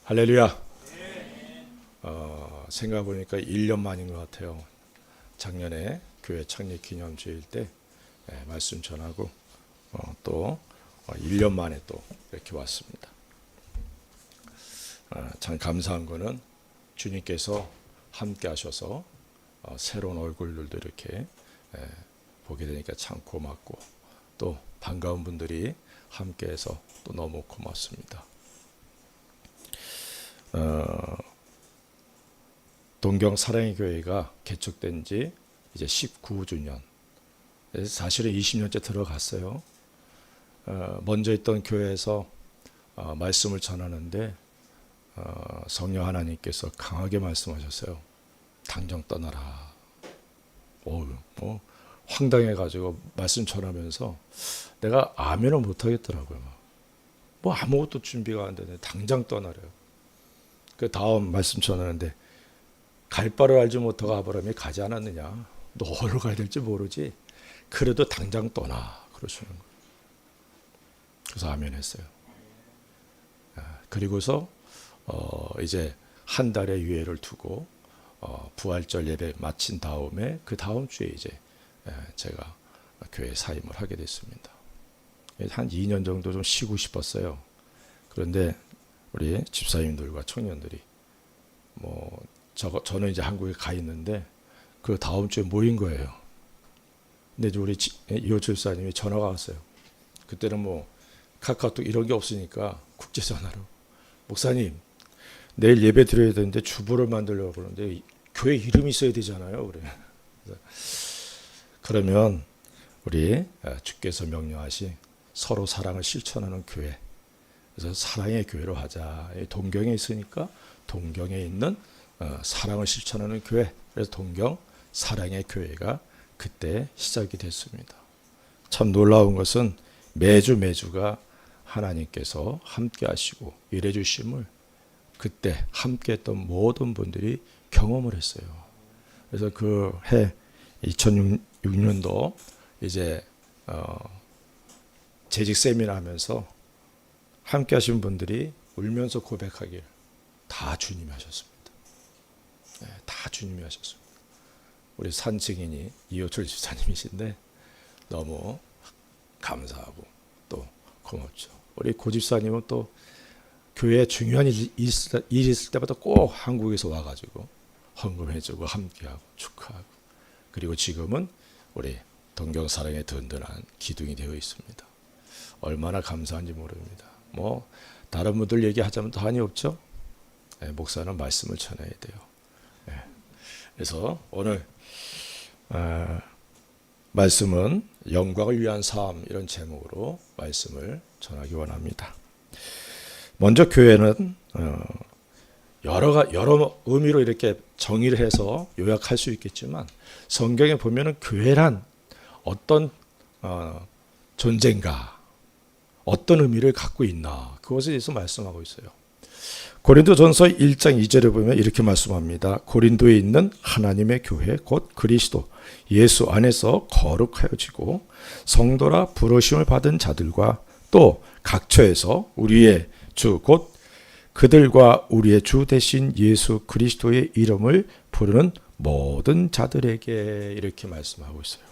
할렐루야. 생각해보니까 1년 만인 것 같아요. 작년에 교회 창립 기념주일 때 말씀 전하고 또 1년 만에 또 이렇게 왔습니다. 참 감사한 거는 주님께서 함께 하셔서 새로운 얼굴들도 이렇게 보게 되니까 참 고맙고 또 반가운 분들이 함께해서 또 너무 고맙습니다. 동경 사랑의 교회가 개척된 지 이제 19주년. 사실은 20년째 들어갔어요. 먼저 있던 교회에서 말씀을 전하는데 성령 하나님께서 강하게 말씀하셨어요. 당장 떠나라. 황당해가지고 말씀 전하면서 내가 아멘을 못하겠더라고요. 뭐 아무것도 준비가 안 되는데 당장 떠나래요. 그 다음 말씀 전하는데 갈 바를 알지 못하고 아브라함이 가지 않았느냐. 너 어디로 가야 될지 모르지. 그래도 당장 떠나. 그러시는 거예요. 그래서 아멘 했어요. 그리고서 이제 한 달의 유예를 두고 부활절 예배 마친 다음에 그 다음 주에 이제 제가 교회 사임을 하게 됐습니다. 한 2년 정도 좀 쉬고 싶었어요. 그런데 우리 집사님들과 청년들이 저는 이제 한국에 가 있는데 그 다음 주에 모인 거예요. 근데 우리 이호철 집사님이 전화가 왔어요. 그때는 카카오톡 이런 게 없으니까 국제 전화로 목사님 내일 예배 드려야 되는데 주보를 만들려고 그러는데 교회 이름이 있어야 되잖아요. 그래. 그러면 우리 주께서 명령하신 서로 사랑을 실천하는 교회. 그래서 사랑의 교회로 하자. 동경에 있으니까 동경에 있는 사랑을 실천하는 교회. 그래서 동경 사랑의 교회가 그때 시작이 됐습니다. 참 놀라운 것은 매주가 하나님께서 함께 하시고 일해 주심을 그때 함께 했던 모든 분들이 경험을 했어요. 그래서 그 해 2006년도 이제 재직 세미나 하면서 함께 하신 분들이 울면서 고백하길 다 주님이 하셨습니다. 다 주님이 하셨습니다. 우리 산 증인이 이호철 집사님이신데 너무 감사하고 또 고맙죠. 우리 고 집사님은 또 교회에 중요한 일이 있을 때마다 꼭 한국에서 와가지고 헌금해주고 함께하고 축하하고 그리고 지금은 우리 동경사랑의 든든한 기둥이 되어 있습니다. 얼마나 감사한지 모릅니다. 다른 분들 얘기하자면 더 한이 없죠. 목사는 말씀을 전해야 돼요. 그래서 오늘 말씀은 영광을 위한 삶 이런 제목으로 말씀을 전하기 원합니다. 먼저 교회는 여러 의미로 이렇게 정의를 해서 요약할 수 있겠지만 성경에 보면은 교회란 어떤 존재인가 어떤 의미를 갖고 있나 그것에 대해서 말씀하고 있어요. 고린도전서 1장 2절에 보면 이렇게 말씀합니다. 고린도에 있는 하나님의 교회 곧 그리스도 예수 안에서 거룩하여지고 성도라 부르심을 받은 자들과 또 각처에서 우리의 주 곧 그들과 우리의 주 대신 예수 그리스도의 이름을 부르는 모든 자들에게 이렇게 말씀하고 있어요.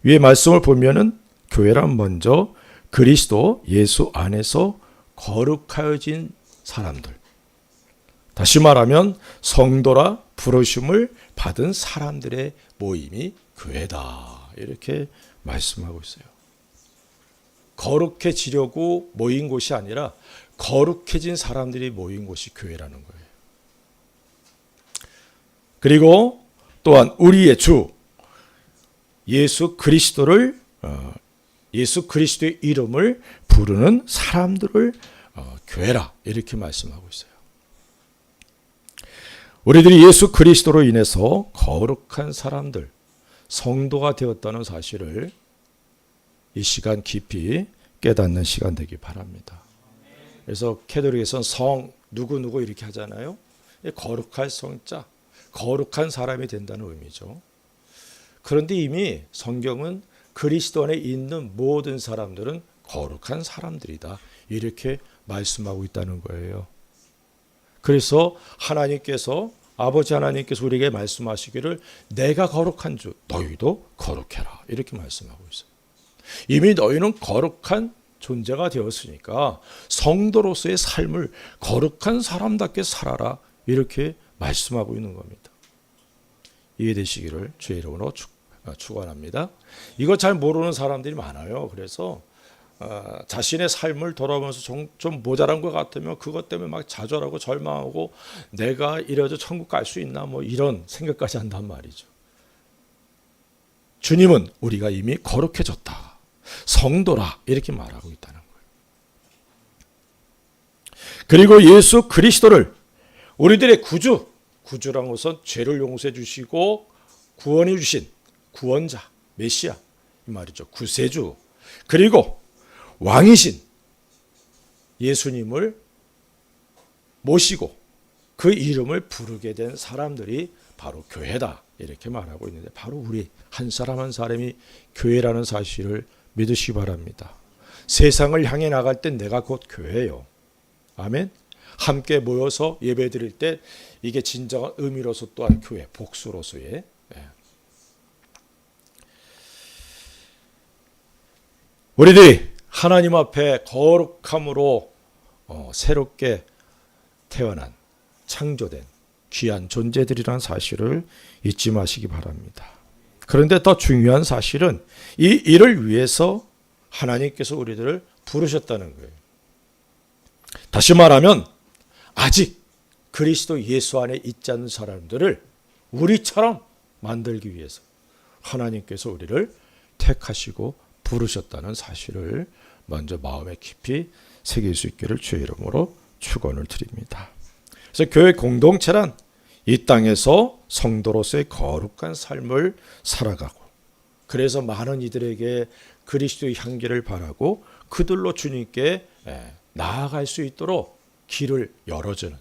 위에 말씀을 보면은 교회란 먼저 그리스도 예수 안에서 거룩하여진 사람들. 다시 말하면 성도라 부르심을 받은 사람들의 모임이 교회다. 이렇게 말씀하고 있어요. 거룩해지려고 모인 곳이 아니라 거룩해진 사람들이 모인 곳이 교회라는 거예요. 그리고 또한 우리의 주 예수 그리스도의 이름을 부르는 사람들을 교회라 이렇게 말씀하고 있어요. 우리들이 예수 그리스도로 인해서 거룩한 사람들, 성도가 되었다는 사실을 이 시간 깊이 깨닫는 시간 되기 바랍니다. 그래서 캐톨릭에서는 성 누구 이렇게 하잖아요. 거룩할 성자, 거룩한 사람이 된다는 의미죠. 그런데 이미 성경은 그리스도 안에 있는 모든 사람들은 거룩한 사람들이다. 이렇게 말씀하고 있다는 거예요. 그래서 하나님께서 아버지 하나님께서 우리에게 말씀하시기를 내가 거룩한 주 너희도 거룩해라 이렇게 말씀하고 있어요. 이미 너희는 거룩한 존재가 되었으니까 성도로서의 삶을 거룩한 사람답게 살아라 이렇게 말씀하고 있는 겁니다. 이해되시기를 주의 이름으로 축원합니다. 이거 잘 모르는 사람들이 많아요. 그래서 자신의 삶을 돌아보면서 좀 모자란 것 같으면 그것 때문에 막 좌절하고 절망하고 내가 이래도 천국 갈 수 있나 뭐 이런 생각까지 한단 말이죠. 주님은 우리가 이미 거룩해졌다. 성도라 이렇게 말하고 있다는 거예요. 그리고 예수 그리스도를 우리들의 구주란 것은 죄를 용서해 주시고 구원해 주신 구원자, 메시아 이 말이죠. 구세주 그리고 왕이신 예수님을 모시고 그 이름을 부르게 된 사람들이 바로 교회다 이렇게 말하고 있는데 바로 우리 한 사람 한 사람이 교회라는 사실을 믿으시기 바랍니다. 세상을 향해 나갈 땐 내가 곧 교회예요. 아멘. 함께 모여서 예배 드릴 때 이게 진정한 의미로서 또한 교회, 복수로서의 우리들이 하나님 앞에 거룩함으로 새롭게 태어난 창조된 귀한 존재들이라는 사실을 잊지 마시기 바랍니다. 그런데 더 중요한 사실은 이 일을 위해서 하나님께서 우리들을 부르셨다는 거예요. 다시 말하면 아직 그리스도 예수 안에 있지 않는 사람들을 우리처럼 만들기 위해서 하나님께서 우리를 택하시고 부르셨다는 사실을 먼저 마음에 깊이 새길 수 있기를 주의 이름으로 축원을 드립니다. 그래서 교회 공동체란 이 땅에서 성도로서의 거룩한 삶을 살아가고 그래서 많은 이들에게 그리스도의 향기를 바라고 그들로 주님께 나아갈 수 있도록 길을 열어주는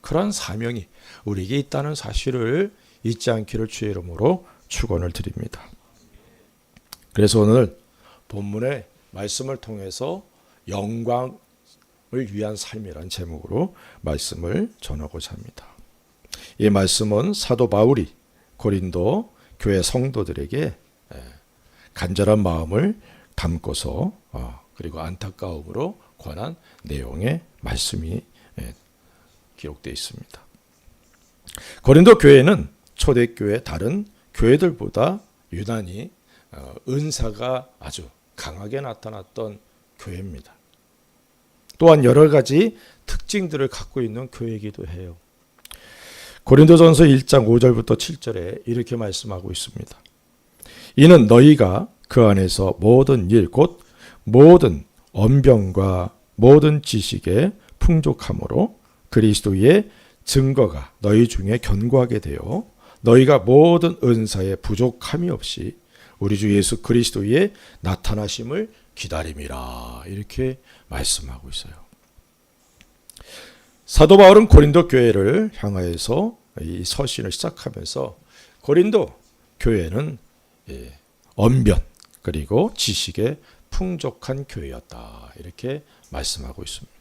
그런 사명이 우리에게 있다는 사실을 잊지 않기를 주의 이름으로 축원을 드립니다. 그래서 오늘 본문의 말씀을 통해서 영광을 위한 삶이라는 제목으로 말씀을 전하고자 합니다. 이 말씀은 사도 바울이 고린도 교회 성도들에게 간절한 마음을 담고서 그리고 안타까움으로 관한 내용의 말씀이 기록되어 있습니다. 고린도 교회는 초대교회 다른 교회들보다 유난히 은사가 아주 강하게 나타났던 교회입니다. 또한 여러 가지 특징들을 갖고 있는 교회이기도 해요. 고린도전서 1장 5절부터 7절에 이렇게 말씀하고 있습니다. 이는 너희가 그 안에서 모든 일 곧 모든 언변과 모든 지식에 풍족함으로 그리스도의 증거가 너희 중에 견고하게 되어 너희가 모든 은사에 부족함이 없이 우리 주 예수 그리스도의 나타나심을 기다림이라 이렇게 말씀하고 있어요. 사도 바울은 고린도 교회를 향하여서 이 서신을 시작하면서 고린도 교회는 언변 그리고 지식에 풍족한 교회였다 이렇게 말씀하고 있습니다.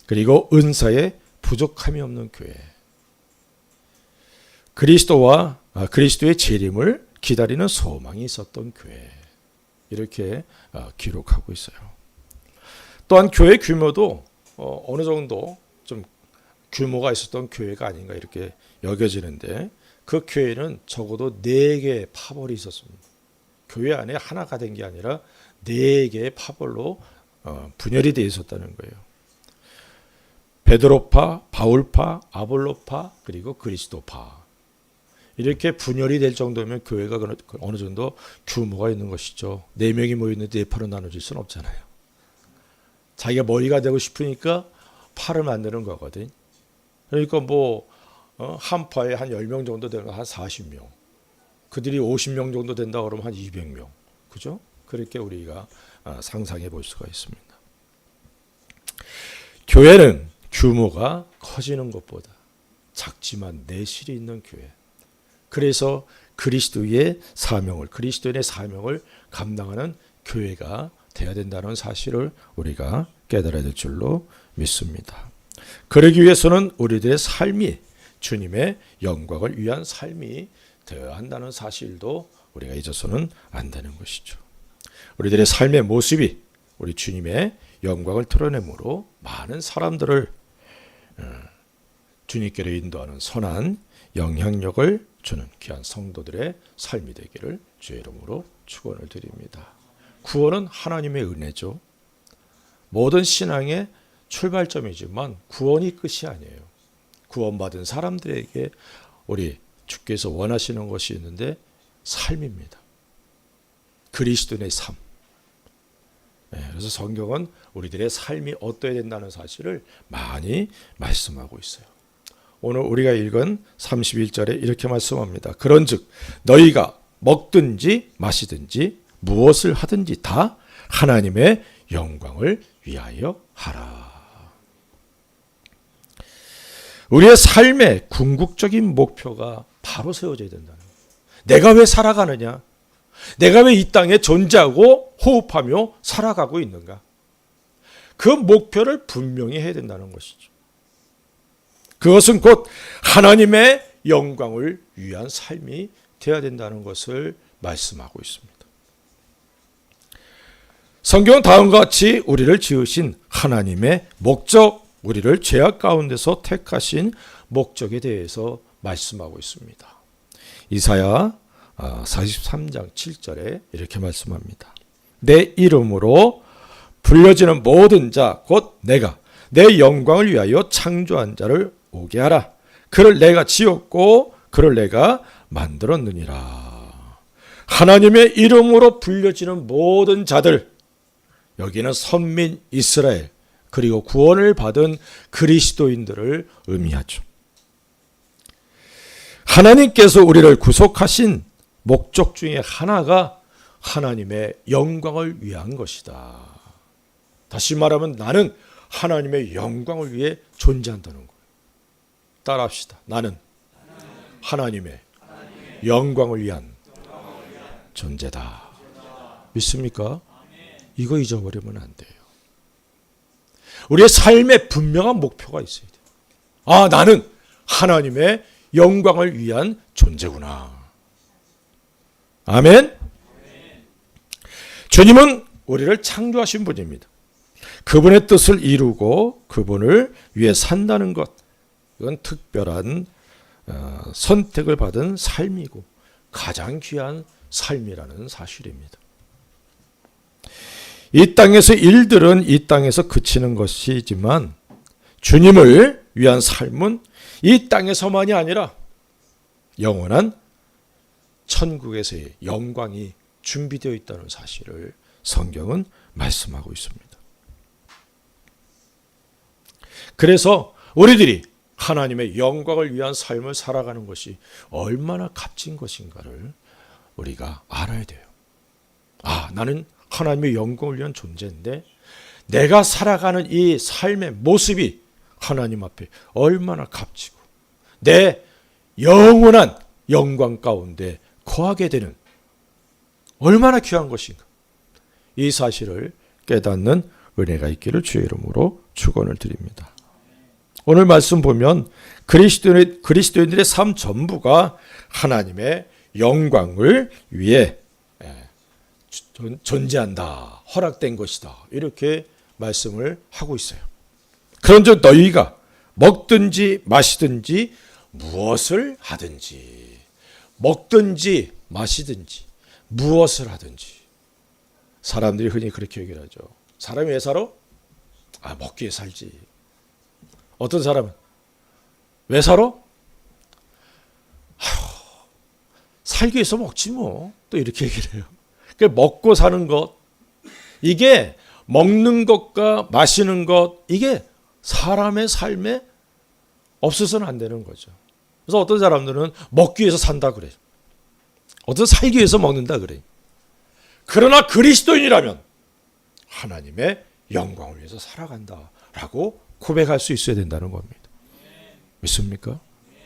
그리고 은사에 부족함이 없는 교회, 그리스도의 재림을 기다리는 소망이 있었던 교회 이렇게 기록하고 있어요. 또한 교회 규모도 어느 정도 좀 규모가 있었던 교회가 아닌가 이렇게 여겨지는데 그 교회는 적어도 4개의 파벌이 있었습니다. 교회 안에 하나가 된 게 아니라 4개의 파벌로 분열이 되어 있었다는 거예요. 베드로파, 바울파, 아볼로파, 그리고 그리스도파. 이렇게 분열이 될 정도면 교회가 어느 정도 규모가 있는 것이죠. 4명이 모였는데 4파로 나눠질 수는 없잖아요. 자기가 머리가 되고 싶으니까 파를 만드는 거거든. 그러니까 한 파에 한 10명 정도 되는 거 한 40명. 그들이 50명 정도 된다 그러면 한 200명. 그죠? 그렇게 우리가 상상해 볼 수가 있습니다. 교회는 규모가 커지는 것보다 작지만 내실이 있는 교회. 그래서 그리스도인의 사명을 감당하는 교회가 되어야 된다는 사실을 우리가 깨달아야 될 줄로 믿습니다. 그러기 위해서는 우리들의 삶이 주님의 영광을 위한 삶이 되어야 한다는 사실도 우리가 잊어서는 안 되는 것이죠. 우리들의 삶의 모습이 우리 주님의 영광을 드러내므로 많은 사람들을 주님께로 인도하는 선한 영향력을 주는 귀한 성도들의 삶이 되기를 주의 이름으로 축원을 드립니다. 구원은 하나님의 은혜죠. 모든 신앙의 출발점이지만 구원이 끝이 아니에요. 구원받은 사람들에게 우리 주께서 원하시는 것이 있는데 삶입니다. 그리스도인의 삶. 그래서 성경은 우리들의 삶이 어떠해야 된다는 사실을 많이 말씀하고 있어요. 오늘 우리가 읽은 31절에 이렇게 말씀합니다. 그런즉 너희가 먹든지 마시든지 무엇을 하든지 다 하나님의 영광을 위하여 하라. 우리의 삶의 궁극적인 목표가 바로 세워져야 된다는 거예요. 내가 왜 살아가느냐? 내가 왜 이 땅에 존재하고 호흡하며 살아가고 있는가? 그 목표를 분명히 해야 된다는 것이죠. 그것은 곧 하나님의 영광을 위한 삶이 되어야 된다는 것을 말씀하고 있습니다. 성경은 다음과 같이 우리를 지으신 하나님의 목적, 우리를 죄악 가운데서 택하신 목적에 대해서 말씀하고 있습니다. 이사야 43장 7절에 이렇게 말씀합니다. 내 이름으로 불려지는 모든 자 곧 내가 내 영광을 위하여 창조한 자를 오게 하라. 그를 내가 지었고 그를 내가 만들었느니라. 하나님의 이름으로 불려지는 모든 자들, 여기는 선민 이스라엘 그리고 구원을 받은 그리스도인들을 의미하죠. 하나님께서 우리를 구속하신 목적 중에 하나가 하나님의 영광을 위한 것이다. 다시 말하면 나는 하나님의 영광을 위해 존재한다는 거예요. 따라합시다. 나는 하나님의 영광을 위한 존재다. 믿습니까? 이거 잊어버리면 안 돼요. 우리의 삶에 분명한 목표가 있어야 돼요. 아, 나는 하나님의 영광을 위한 존재구나. 아멘. 주님은 우리를 창조하신 분입니다. 그분의 뜻을 이루고 그분을 위해 산다는 것, 이건 특별한 선택을 받은 삶이고 가장 귀한 삶이라는 사실입니다. 이 땅에서 일들은 이 땅에서 그치는 것이지만 주님을 위한 삶은 이 땅에서만이 아니라 영원한 천국에서의 영광이 준비되어 있다는 사실을 성경은 말씀하고 있습니다. 그래서 우리들이 하나님의 영광을 위한 삶을 살아가는 것이 얼마나 값진 것인가를 우리가 알아야 돼요. 아, 나는 하나님의 영광을 위한 존재인데 내가 살아가는 이 삶의 모습이 하나님 앞에 얼마나 값지고 내 영원한 영광 가운데 거하게 되는 얼마나 귀한 것인가. 이 사실을 깨닫는 은혜가 있기를 주의 이름으로 축원을 드립니다. 오늘 말씀 보면 그리스도인들의 삶 전부가 하나님의 영광을 위해 존재한다, 허락된 것이다, 이렇게 말씀을 하고 있어요. 그런즉 너희가 먹든지 마시든지 무엇을 하든지, 먹든지 마시든지 무엇을 하든지. 사람들이 흔히 그렇게 얘기를 하죠. 사람이 왜 살아? 아, 먹기 위해 살지. 어떤 사람은 왜 살아? 살기 위해서 먹지 뭐. 또 이렇게 얘기를 해요. 그러니까 먹고 사는 것, 이게 먹는 것과 마시는 것, 이게 사람의 삶에 없어서는 안 되는 거죠. 그래서 어떤 사람들은 먹기 위해서 산다 그래요. 어떤 살기 위해서 먹는다 그래요. 그러나 그리스도인이라면 하나님의 영광을 위해서 살아간다라고 고백할 수 있어야 된다는 겁니다. 믿습니까?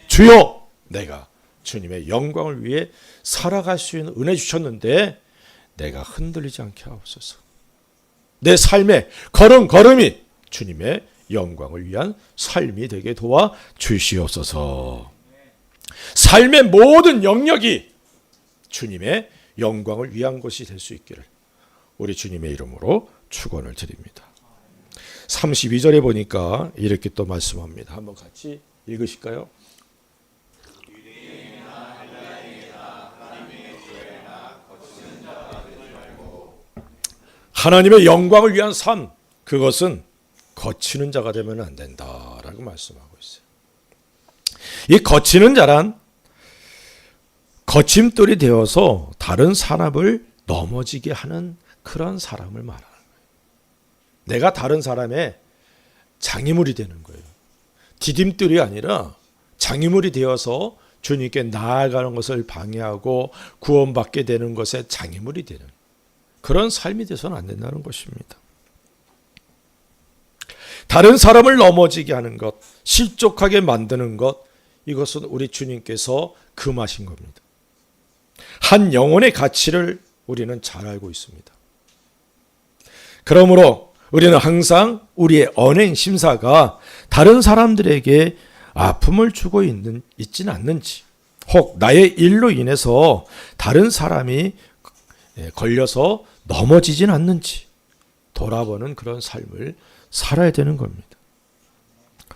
주여, 내가 주님의 영광을 위해 살아갈 수 있는 은혜 주셨는데 내가 흔들리지 않게 하옵소서. 내 삶의 걸음걸음이 주님의 영광을 위한 삶이 되게 도와 주시옵소서. 삶의 모든 영역이 주님의 영광을 위한 것이 될 수 있기를 우리 주님의 이름으로 축원을 드립니다. 32절에 보니까 이렇게 또 말씀합니다. 한번 같이 읽으실까요? 하나님의 영광을 위한 삶, 그것은 거치는 자가 되면 안 된다라고 말씀하고 있어요. 이 거치는 자란 거침돌이 되어서 다른 사람을 넘어지게 하는 그런 사람을 말하는 거예요. 내가 다른 사람의 장애물이 되는 거예요. 디딤돌이 아니라 장애물이 되어서 주님께 나아가는 것을 방해하고 구원받게 되는 것에 장애물이 되는 그런 삶이 돼서는 안 된다는 것입니다. 다른 사람을 넘어지게 하는 것, 실족하게 만드는 것, 이것은 우리 주님께서 금하신 겁니다. 한 영혼의 가치를 우리는 잘 알고 있습니다. 그러므로 우리는 항상 우리의 언행 심사가 다른 사람들에게 아픔을 주고 있지는 않는지, 혹 나의 일로 인해서 다른 사람이 걸려서 넘어지진 않는지 돌아보는 그런 삶을 살아야 되는 겁니다.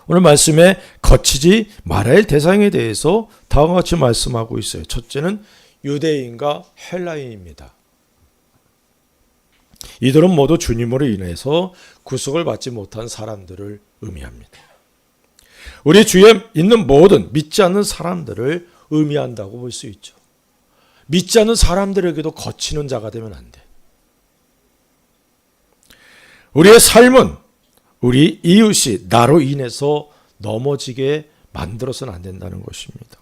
오늘 말씀에 거치지 말아야 할 대상에 대해서 다음과 같이 말씀하고 있어요. 첫째는 유대인과 헬라인입니다. 이들은 모두 주님으로 인해서 구속을 받지 못한 사람들을 의미합니다. 우리 주위에 있는 모든 믿지 않는 사람들을 의미한다고 볼 수 있죠. 믿지 않는 사람들에게도 거치는 자가 되면 안 돼. 우리의 삶은 우리 이웃이 나로 인해서 넘어지게 만들어서는 안 된다는 것입니다.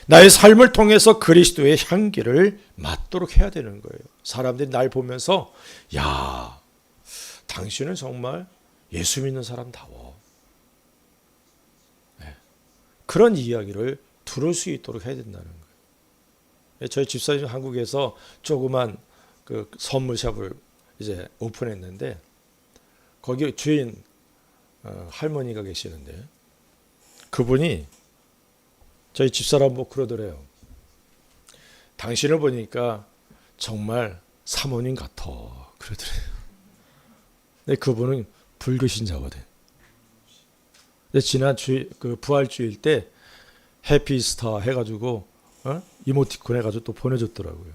나의 삶을 통해서 그리스도의 향기를 맡도록 해야 되는 거예요. 사람들이 날 보면서 야, 당신은 정말 예수 믿는 사람다워. 그런 이야기를 들을 수 있도록 해야 된다는 거예요. 저희 집사님 한국에서 조그만 그 선물샵을 이제 오픈했는데 거기 주인 할머니가 계시는데 그분이 저희 집사람 뭐 그러더래요. 당신을 보니까 정말 사모님 같아 그러더래요. 근데 그분은 불교 신자거든. 근데 지난 그 부활주일 때 해피스타 해가지고 이모티콘 해가지고 또 보내줬더라고요.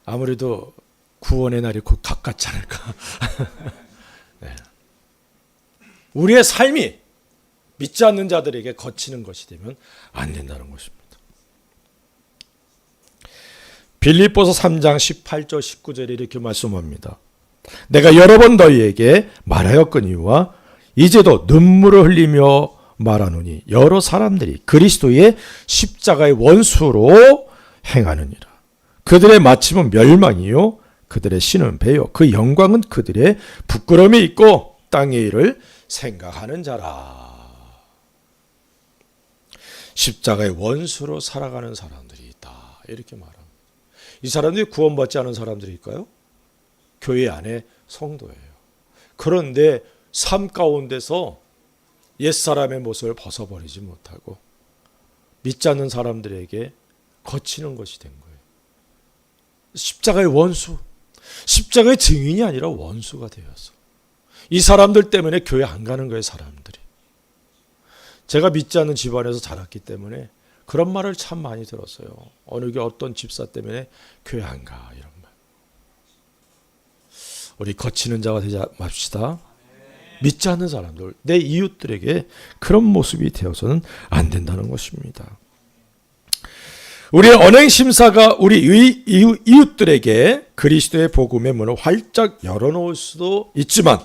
아무래도 구원의 날이 곧 가깝지 않을까. 네. 우리의 삶이 믿지 않는 자들에게 거치는 것이 되면 안 된다는 것입니다. 빌립보서 3장 18절 19절에 이렇게 말씀합니다. 내가 여러 번 너희에게 말하였거니와 이제도 눈물을 흘리며 말하노니 여러 사람들이 그리스도의 십자가의 원수로 행하느니라. 그들의 마침은 멸망이요 그들의 신은 배요 그 영광은 그들의 부끄러움이 있고 땅의 일을 생각하는 자라. 십자가의 원수로 살아가는 사람들이 있다. 이렇게 말합니다. 이 사람들이 구원받지 않은 사람들일까요? 교회 안에 성도예요. 그런데 삶 가운데서 옛사람의 모습을 벗어버리지 못하고 믿지 않는 사람들에게 거치는 것이 된 거예요. 십자가의 원수, 십자가의 증인이 아니라 원수가 되어서 이 사람들 때문에 교회 안 가는 거예요. 사람들이. 제가 믿지 않는 집안에서 자랐기 때문에 그런 말을 참 많이 들었어요. 어느 게 어떤 집사 때문에 교회 안 가 이런 말. 우리 거치는 자가 되지 맙시다. 믿지 않는 사람들, 내 이웃들에게 그런 모습이 되어서는 안 된다는 것입니다. 우리의 언행심사가 우리 이웃들에게 그리스도의 복음의 문을 활짝 열어놓을 수도 있지만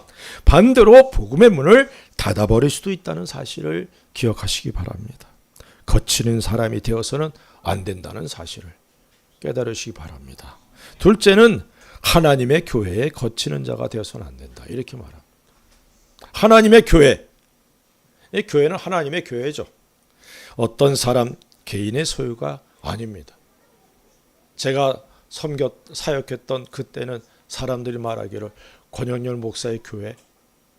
반대로 복음의 문을 닫아버릴 수도 있다는 사실을 기억하시기 바랍니다. 거치는 사람이 되어서는 안 된다는 사실을 깨달으시기 바랍니다. 둘째는 하나님의 교회에 거치는 자가 되어서는 안 된다. 이렇게 말합니다. 하나님의 교회. 이 교회는 하나님의 교회죠. 어떤 사람 개인의 소유가 아닙니다. 제가 사역했던 그때는 사람들이 말하기를 권영열 목사의 교회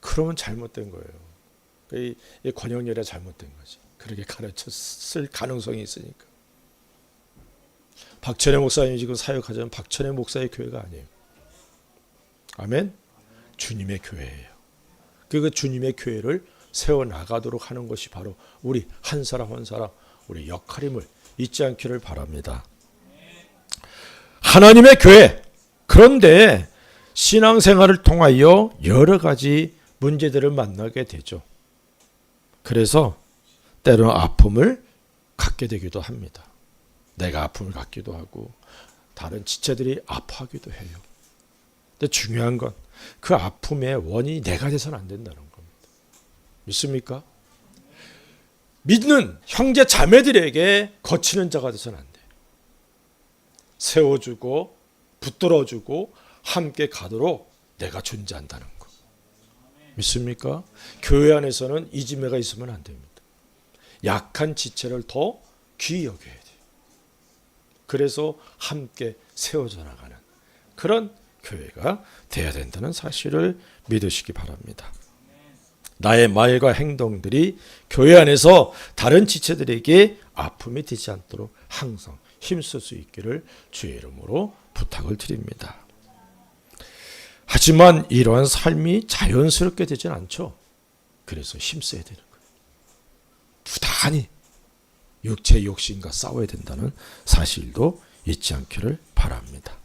그러면 잘못된 거예요. 이 권영열이 잘못된 거지. 그렇게 가르쳤을 가능성이 있으니까. 박천혜 목사님이 지금 사역하자면 박천혜 목사의 교회가 아니에요. 아멘. 주님의 교회예요. 그 주님의 교회를 세워나가도록 하는 것이 바로 우리 한 사람 한 사람 우리 역할임을 잊지 않기를 바랍니다. 하나님의 교회. 그런데 신앙생활을 통하여 여러 가지 문제들을 만나게 되죠. 그래서 때로는 아픔을 갖게 되기도 합니다. 내가 아픔을 갖기도 하고 다른 지체들이 아파하기도 해요. 근데 중요한 건 그 아픔의 원인이 내가 돼서는 안 된다는 겁니다. 믿습니까? 믿는 형제 자매들에게 거치는 자가 돼서는 안 돼요. 세워주고 붙들어주고 함께 가도록 내가 존재한다는 거. 믿습니까? 교회 안에서는 이지매가 있으면 안 됩니다. 약한 지체를 더 귀히 여겨야 돼요. 그래서 함께 세워져 나가는 그런 교회가 되어야 된다는 사실을 믿으시기 바랍니다. 나의 말과 행동들이 교회 안에서 다른 지체들에게 아픔이 되지 않도록 항상 힘쓸 수 있기를 주의 이름으로 부탁을 드립니다. 하지만 이러한 삶이 자연스럽게 되진 않죠. 그래서 힘써야 되는 거예요. 부단히 육체의 욕심과 싸워야 된다는 사실도 잊지 않기를 바랍니다.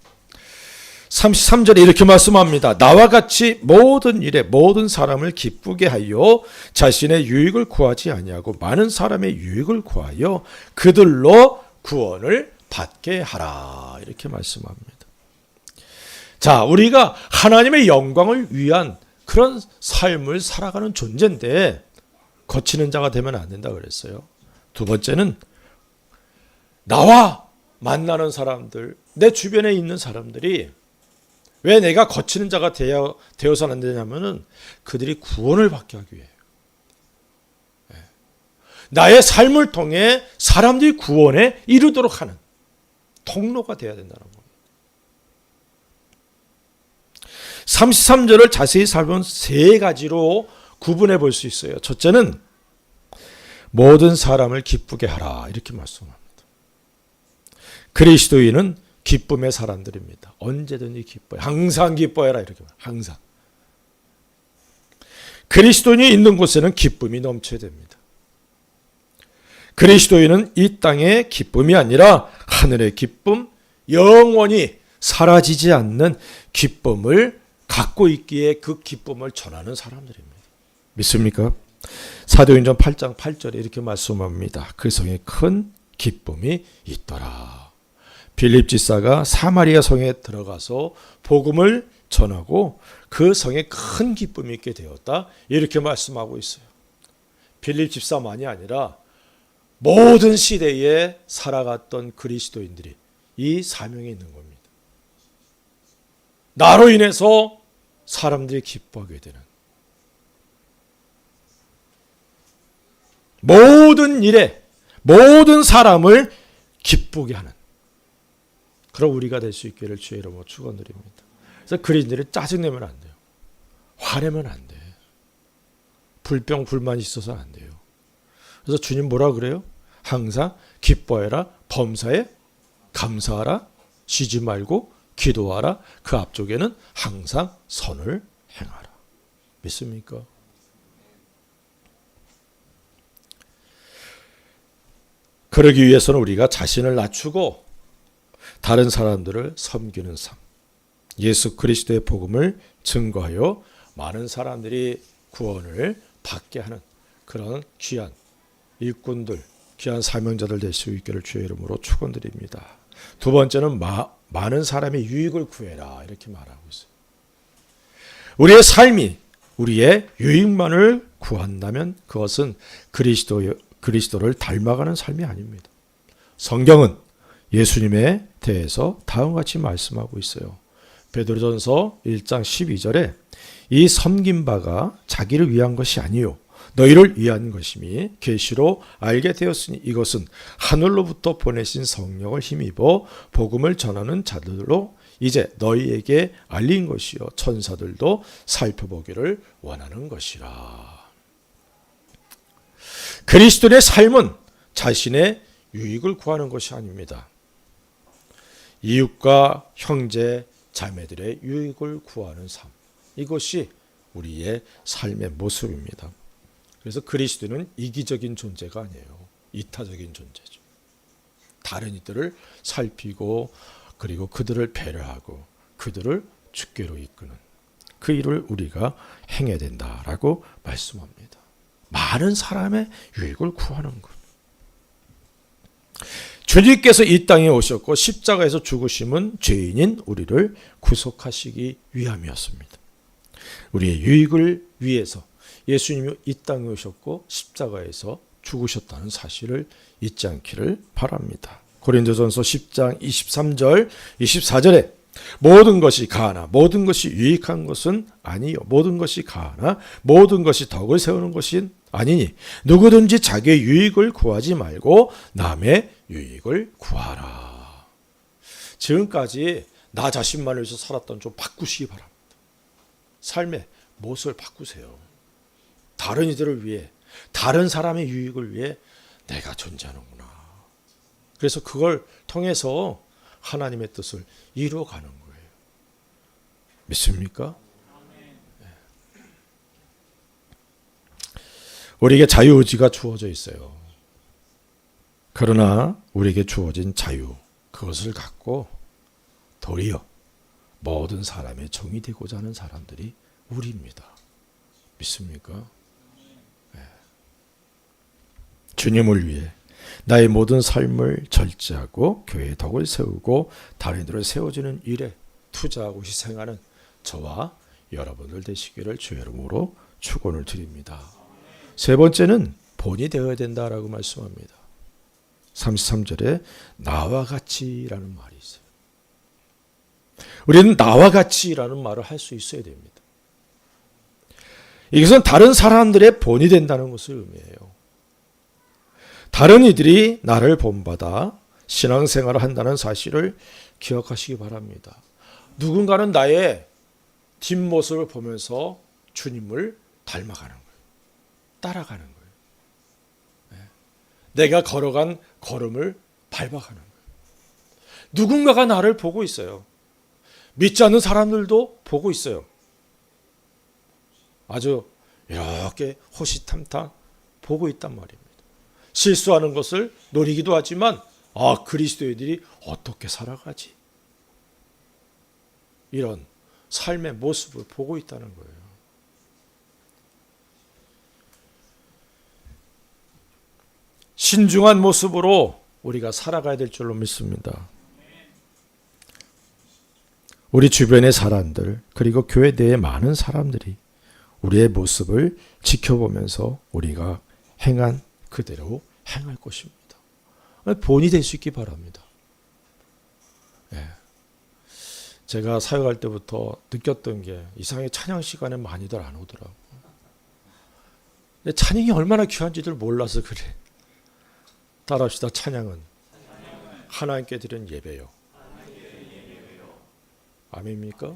33절에 이렇게 말씀합니다. 나와 같이 모든 일에 모든 사람을 기쁘게 하여 자신의 유익을 구하지 아니하고 많은 사람의 유익을 구하여 그들로 구원을 받게 하라. 이렇게 말씀합니다. 자, 우리가 하나님의 영광을 위한 그런 삶을 살아가는 존재인데 거치는 자가 되면 안 된다 그랬어요. 두 번째는 나와 만나는 사람들, 내 주변에 있는 사람들이 왜 내가 거치는 자가 되어서는 안 되냐면은 그들이 구원을 받게 하기 위해요. 나의 삶을 통해 사람들이 구원에 이르도록 하는 통로가 되어야 된다는 겁니다. 33절을 자세히 살펴보면 세 가지로 구분해 볼 수 있어요. 첫째는 모든 사람을 기쁘게 하라 이렇게 말씀합니다. 그리스도인은 기쁨의 사람들입니다. 언제든지 기뻐요. 항상 기뻐해라 이렇게 말해요. 항상. 그리스도인이 있는 곳에는 기쁨이 넘쳐야 됩니다. 그리스도인은 이 땅의 기쁨이 아니라 하늘의 기쁨, 영원히 사라지지 않는 기쁨을 갖고 있기에 그 기쁨을 전하는 사람들입니다. 믿습니까? 사도행전 8장 8절에 이렇게 말씀합니다. 그 성에 큰 기쁨이 있더라. 빌립 지사가 사마리아 성에 들어가서 복음을 전하고 그 성에 큰 기쁨이 있게 되었다. 이렇게 말씀하고 있어요. 빌립 집사만이 아니라 모든 시대에 살아갔던 그리스도인들이 이 사명에 있는 겁니다. 나로 인해서 사람들이 기뻐하게 되는 모든 일에 모든 사람을 기쁘게 하는 그런 우리가 될 수 있기를 주의 이름으로 축원드립니다. 그래서 그리스도인들이 짜증내면 안 돼요. 화내면 안 돼. 불평 불만이 있어서는 안 돼요. 그래서 주님 뭐라 그래요? 항상 기뻐해라, 범사에 감사하라, 쉬지 말고 기도하라. 그 앞쪽에는 항상 선을 행하라. 믿습니까? 그러기 위해서는 우리가 자신을 낮추고 다른 사람들을 섬기는 삶, 예수 그리스도의 복음을 증거하여 많은 사람들이 구원을 받게 하는 그런 귀한 일꾼들, 귀한 사명자들 될 수 있기를 주의 이름으로 축원드립니다. 두 번째는 많은 사람의 유익을 구해라 이렇게 말하고 있어요. 우리의 삶이 우리의 유익만을 구한다면 그것은 그리스도를 닮아가는 삶이 아닙니다. 성경은 예수님에 대해서 다음과 같이 말씀하고 있어요. 베드로전서 1장 12절에 이 섬긴 바가 자기를 위한 것이 아니요 너희를 위한 것이니 계시로 알게 되었으니 이것은 하늘로부터 보내신 성령을 힘입어 복음을 전하는 자들로 이제 너희에게 알린 것이요 천사들도 살펴보기를 원하는 것이라. 그리스도의 삶은 자신의 유익을 구하는 것이 아닙니다. 이웃과 형제, 자매들의 유익을 구하는 삶. 이것이 우리의 삶의 모습입니다. 그래서 그리스도는 이기적인 존재가 아니에요. 이타적인 존재죠. 다른 이들을 살피고 그리고 그들을 배려하고 그들을 주께로 이끄는 그 일을 우리가 행해야 된다라고 말씀합니다. 많은 사람의 유익을 구하는 것. 주님께서 이 땅에 오셨고 십자가에서 죽으심은 죄인인 우리를 구속하시기 위함이었습니다. 우리의 유익을 위해서 예수님이 이 땅에 오셨고 십자가에서 죽으셨다는 사실을 잊지 않기를 바랍니다. 고린도전서 10장 23절 24절에 모든 것이 가하나 모든 것이 유익한 것은 아니요 모든 것이 가하나 모든 것이 덕을 세우는 것이 아니니 누구든지 자기의 유익을 구하지 말고 남의 유익을 구하라. 지금까지 나 자신만을 위해서 살았던 좀 바꾸시기 바랍니다. 삶의 모습을 바꾸세요. 다른 이들을 위해 다른 사람의 유익을 위해 내가 존재하는구나. 그래서 그걸 통해서 하나님의 뜻을 이루어가는 거예요. 믿습니까? 우리에게 자유의지가 주어져 있어요. 그러나 우리에게 주어진 자유, 그것을 갖고 도리어 모든 사람의 종이 되고자 하는 사람들이 우리입니다. 믿습니까? 네. 주님을 위해 나의 모든 삶을 절제하고 교회의 덕을 세우고 다른 이들을 세워주는 일에 투자하고 희생하는 저와 여러분들 되시기를 주의 이름으로 축원을 드립니다. 세 번째는 본이 되어야 된다라고 말씀합니다. 33절에 나와 같이라는 말이 있어요. 우리는 나와 같이라는 말을 할 수 있어야 됩니다. 이것은 다른 사람들의 본이 된다는 것을 의미해요. 다른 이들이 나를 본받아 신앙생활을 한다는 사실을 기억하시기 바랍니다. 누군가는 나의 뒷모습을 보면서 주님을 닮아가는 거예요. 따라가는 거예요. 내가 걸어간 걸음을 밟아가는 거예요. 누군가가 나를 보고 있어요. 믿지 않는 사람들도 보고 있어요. 아주 이렇게 호시탐탐 보고 있단 말입니다. 실수하는 것을 노리기도 하지만 그리스도인들이 어떻게 살아가지? 이런 삶의 모습을 보고 있다는 거예요. 신중한 모습으로 우리가 살아가야 될 줄로 믿습니다. 우리 주변의 사람들 그리고 교회 내의 많은 사람들이 우리의 모습을 지켜보면서 우리가 행한 그대로 행할 것입니다. 본이 될 수 있기 바랍니다. 제가 사역할 때부터 느꼈던 게 이상하게 찬양 시간에 많이들 안 오더라고요. 찬양이 얼마나 귀한지를 몰라서 그래. 따라합시다. 찬양은 하나님께 드린 예배요. 아멘입니까?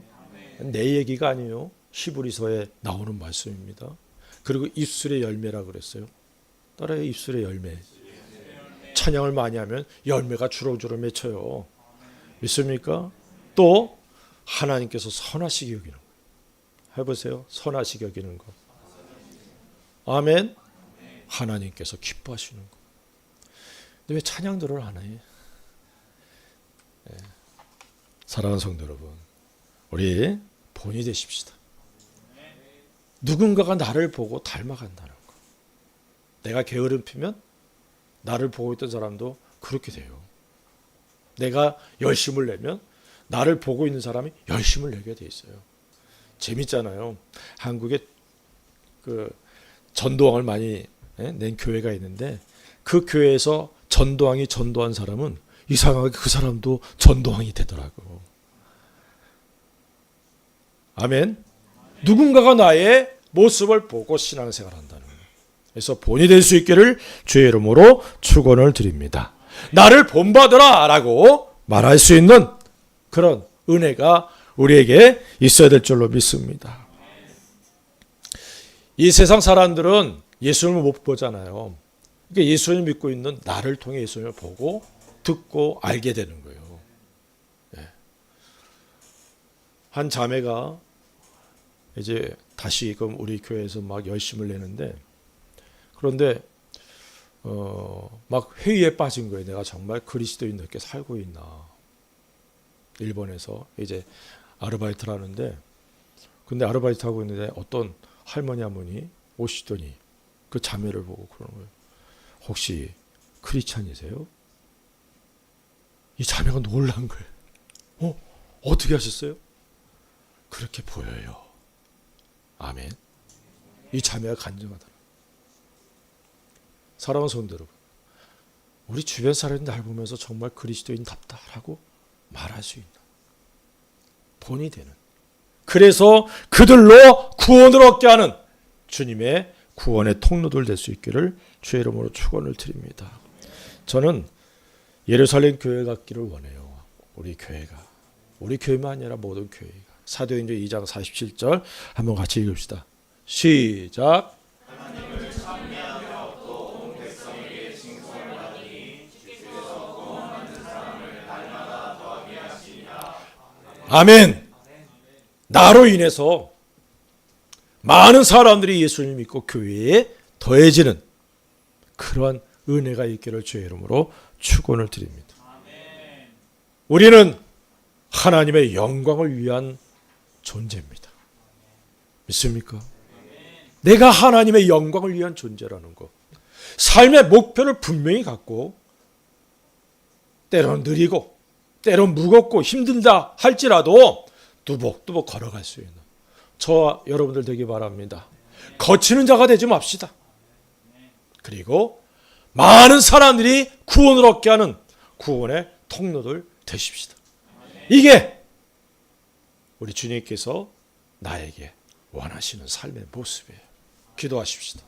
내 얘기가 아니에요. 히브리서에 나오는 말씀입니다. 그리고 입술의 열매라 그랬어요. 따라요. 입술의 열매. 찬양을 많이 하면 열매가 주렁주렁 맺혀요. 믿습니까? 또 하나님께서 선하시게 여기는 거. 해보세요. 선하시게 여기는 거. 아멘. 하나님께서 기뻐하시는 거. 근데 왜 찬양들을 안 해? 사랑하는 성도 여러분, 우리 본이 되십시다. 누군가가 나를 보고 닮아간다는 거. 내가 게으름 피면 나를 보고 있던 사람도 그렇게 돼요. 내가 열심을 내면 나를 보고 있는 사람이 열심을 내게 돼 있어요. 재밌잖아요. 한국에 그 전도왕을 많이 낸 교회가 있는데 그 교회에서 전도왕이 전도한 사람은 이상하게 그 사람도 전도왕이 되더라고. 아멘. 누군가가 나의 모습을 보고 신앙생활 한다는 거예요. 그래서 본이 될 수 있기를 주의 이름으로 축원을 드립니다. 나를 본받으라 라고 말할 수 있는 그런 은혜가 우리에게 있어야 될 줄로 믿습니다. 이 세상 사람들은 예수님을 못 보잖아요. 그러니까 예수님을 믿고 있는 나를 통해 예수님을 보고 듣고 알게 되는 거예요. 한 자매가 이제 다시금 우리 교회에서 막 열심을 내는데, 그런데 막 회의에 빠진 거예요. 내가 정말 그리스도인답게 살고 있나. 일본에서 이제 아르바이트를 하는데, 근데 아르바이트 하고 있는데 어떤 할머니 한 분이 오시더니 그 자매를 보고 그러는 거예요. 혹시 크리스찬이세요? 이 자매가 놀란 거예요. 어떻게 하셨어요? 그렇게 보여요. 아멘. 이 자매가 간증하더라. 사랑하는 성도 여러분, 우리 주변 사람이 날 보면서 정말 그리스도인답다라고 말할 수 있는 본이 되는, 그래서 그들로 구원을 얻게 하는 주님의 구원의 통로들 될 수 있기를 주의 이름으로 축원을 드립니다. 저는 예루살렘 교회 같기를 원해요. 우리 교회가, 우리 교회만 아니라 모든 교회가. 사도행전 2장 47절 한번 같이 읽읍시다. 시작. 아멘. 나로 인해서 많은 사람들이 예수님을 믿고 교회에 더해지는 그러한 은혜가 있기를 주의 이름으로 축원을 드립니다. 우리는 하나님의 영광을 위한 존재입니다. 믿습니까? 내가 하나님의 영광을 위한 존재라는 것. 삶의 목표를 분명히 갖고 때론 느리고 때론 무겁고 힘들다 할지라도 뚜벅뚜벅 걸어갈 수 있는 저와 여러분들 되기 바랍니다. 거치는 자가 되지 맙시다. 그리고 많은 사람들이 구원을 얻게 하는 구원의 통로들 되십시다. 이게 우리 주님께서 나에게 원하시는 삶의 모습이에요. 기도하십시다.